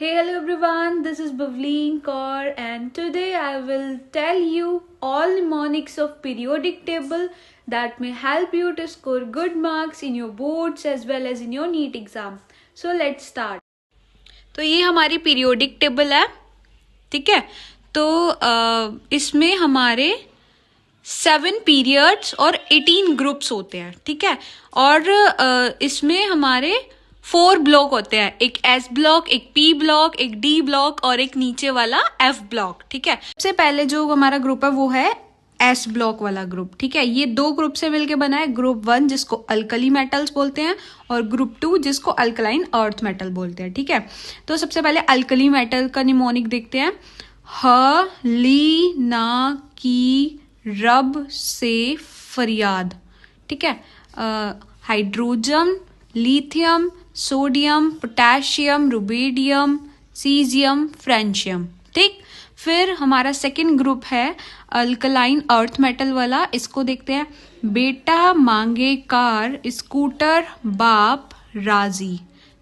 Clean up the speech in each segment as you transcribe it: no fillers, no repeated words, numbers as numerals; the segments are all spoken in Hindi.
Hey, hello everyone, this is Bavleen Kaur and today I will tell you all mnemonics of periodic table that may help you to score good marks in your boards as well as in your NEET exam. So let's start. तो ये हमारी पीरियोडिक टेबल है, ठीक है। तो इसमें हमारे 7 पीरियड्स और 18 ग्रुप्स होते हैं, ठीक है। और इसमें हमारे 4 ब्लॉक होते हैं, एक एस ब्लॉक, एक पी ब्लॉक, एक डी ब्लॉक और एक नीचे वाला एफ ब्लॉक, ठीक है। सबसे पहले जो हमारा ग्रुप है वो है एस ब्लॉक वाला ग्रुप, ठीक है। ये 2 ग्रुप से मिलके बना है, ग्रुप 1 जिसको अल्कली मेटल्स बोलते हैं और ग्रुप 2 जिसको अल्कलाइन अर्थ मेटल बोलते हैं, ठीक है। तो सबसे पहले अल्कली मेटल का निमोनिक देखते हैं। ह ली ना की रब से फरियाद, ठीक है। Hydrogen, lithium, sodium, potassium, rubidium, caesium, francium, ठीक। फिर हमारा सेकंड ग्रुप है अल्कलाइन अर्थ मेटल वाला, इसको देखते हैं। बेटा मांगे कार, स्कूटर बाप राजी,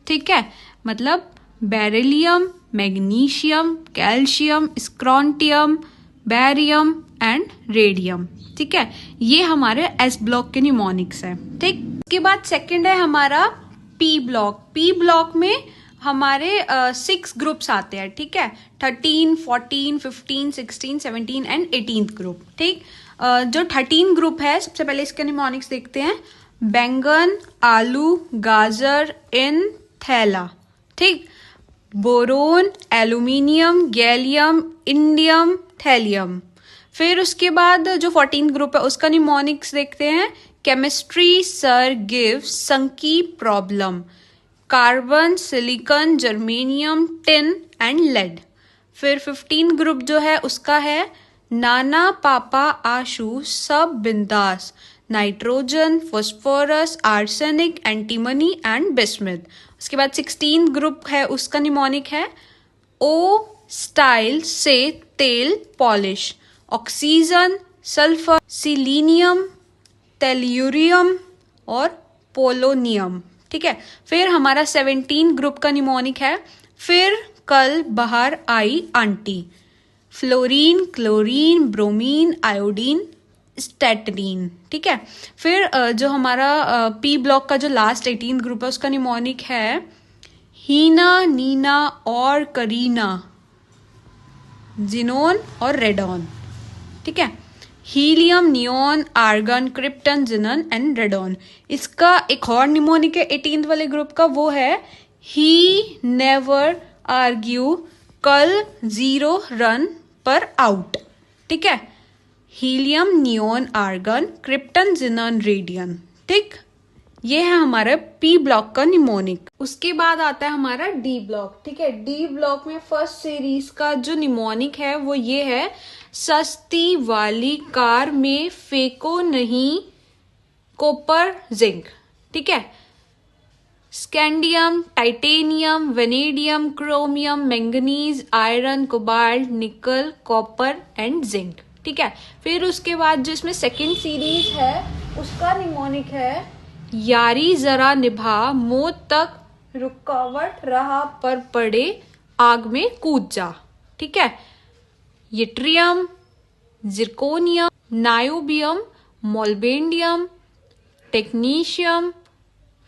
ठीक है। मतलब beryllium, magnesium, calcium, strontium, barium and radium, ठीक है। ये हमारे एस ब्लॉक के निमोनिक्स है, ठीक। उसके बाद सेकंड है हमारा पी ब्लॉक। पी ब्लॉक में हमारे 6 ग्रुप्स आते हैं, ठीक है। 13, 14, 15, 16, 17 एंड 18th ग्रुप, ठीक। जो 13 ग्रुप है, सबसे पहले इसके निमोनिक्स देखते हैं। बैंगन, आलू, गाजर इन थैला, ठीक। Boron, aluminium, gallium, indium, thallium. फिर उसके बाद जो 14th ग्रुप है उसका निमोनिक्स देखते हैं। केमिस्ट्री सर गिव संकी problem, carbon, silicon, germanium, tin and lead. फिर 15th ग्रुप जो है उसका है नाना पापा आशु सब बिंदास, nitrogen, phosphorus, arsenic, antimony and bismuth. उसके बाद 16th ग्रुप है, उसका निमोनिक है ओ स्टाइल से तेल polish, oxygen, sulphur, selenium, tellurium और पोलोनियम, ठीक है। फिर हमारा 17 ग्रुप का निमोनिक है फिर कल बाहर आई aunty, fluorine, chlorine, bromine, iodine, astatine, ठीक है। फिर जो हमारा पी ब्लॉक का जो लास्ट 18th ग्रुप है उसका निमोनिक है हीना, नीना और करीना, जिनोन और रेडॉन, ठीक है। Helium, neon, argon, krypton, xenon and radon. इसका एक और निमोनिक है 18th वाले ग्रुप का, वो है ही नेवर आर्ग्यू, कल 0 रन पर आउट, ठीक है। Helium, neon, argon, krypton, xenon, radon, ठीक। ये है हमारा पी ब्लॉक का निमोनिक। उसके बाद आता है हमारा डी ब्लॉक, ठीक है। डी ब्लॉक में फर्स्ट सीरीज का जो निमोनिक है वो ये है सस्ती वाली कार में फेंको नहीं कॉपर जिंक, ठीक है। Scandium, titanium, vanadium, chromium, manganese, iron, cobalt, निकल, कॉपर एंड जिंक, ठीक है। फिर उसके बाद जो इसमें सेकेंड सीरीज है उसका निमोनिक है यारी जरा निभा, मौत तक रुकावट रहा पर पड़े आग में कूद जा, ठीक है। Yttrium, zirconium, niobium, molybdenum, technetium,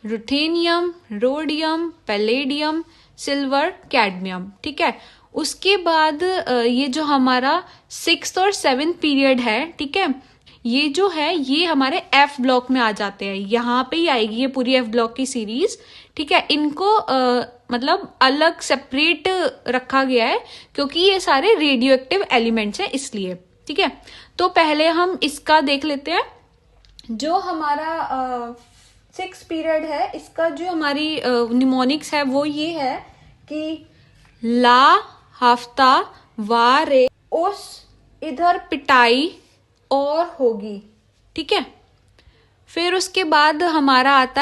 ruthenium, rhodium, palladium, silver, cadmium, ठीक है। उसके बाद ये जो हमारा 6th और 7th पीरियड है, ठीक है, ये जो है ये हमारे एफ ब्लॉक में आ जाते हैं। यहाँ पे ही आएगी ये पूरी एफ ब्लॉक की सीरीज, ठीक है। इनको मतलब अलग सेपरेट रखा गया है क्योंकि ये सारे रेडियो एक्टिव एलिमेंट्स हैं इसलिए, ठीक है। तो पहले हम इसका देख लेते हैं। जो हमारा 6th पीरियड है, इसका जो हमारी निमोनिक्स है वो ये है कि ला हफ्ता वारे उस इधर पिटाई और होगी, ठीक है। फिर उसके बाद आता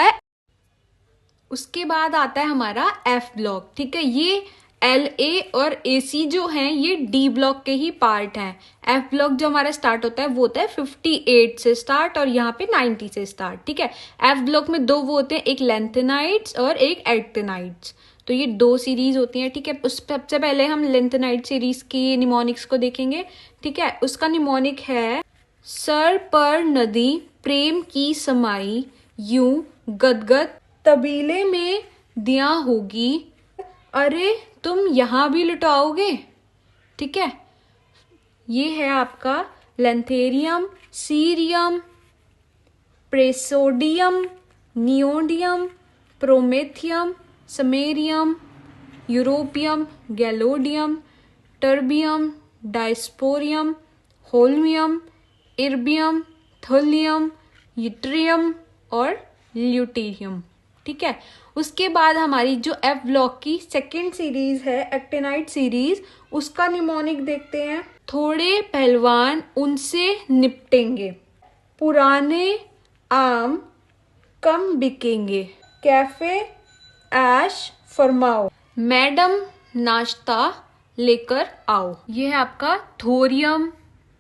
है हमारा एफ ब्लॉक, ठीक है। ये एल ए और ए सी जो हैं ये डी ब्लॉक के ही पार्ट हैं। एफ ब्लॉक जो हमारा स्टार्ट होता है वो होता है 58 से स्टार्ट और यहाँ पे 90 से स्टार्ट, ठीक है। एफ ब्लॉक में 2 वो होते हैं, एक लेंथेनाइड्स और एक एक्टिनाइड्स। तो ये 2 सीरीज होती हैं, ठीक है। उस सबसे पहले हम लेंथेनाइड सीरीज की निमोनिक्स को देखेंगे, ठीक है। उसका निमोनिक है सर पर नदी प्रेम की समाई, यूं गदगद तबीले में दिया होगी, अरे तुम यहाँ भी लुटाओगे, ठीक है। ये है आपका lanthanum, cerium, praseodymium, neodymium, promethium, samarium, europium, gadolinium, terbium, dysprosium, holmium, erbium, thulium, ytterbium और ल्यूटेरियम, ठीक है। उसके बाद हमारी जो एफ ब्लॉक की सेकेंड सीरीज है एक्टिनाइड सीरीज, उसका निमोनिक देखते हैं। थोड़े पहलवान उनसे निपटेंगे, पुराने आम कम बिकेंगे, कैफे ऐश फरमाओ, मैडम नाश्ता लेकर आओ। ये है आपका thorium,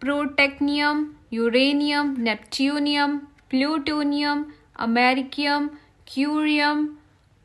protactinium, uranium, neptunium, plutonium, americium, curium,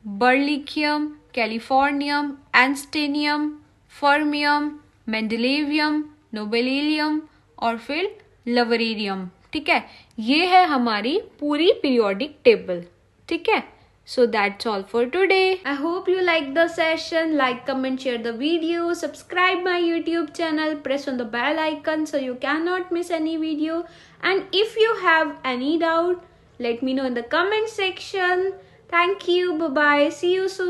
berkelium, californium, einsteinium, fermium, mendelevium, nobelium और फिर लवरेरियम, ठीक है। ये है हमारी पूरी पीरियोडिक टेबल, ठीक है। So that's all for today. I hope you liked the session. Like, comment, share the video. Subscribe my YouTube channel. Press on the bell icon so you cannot miss any video. And if you have any doubt, let me know in the comment section. Thank you. Bye bye. See you soon.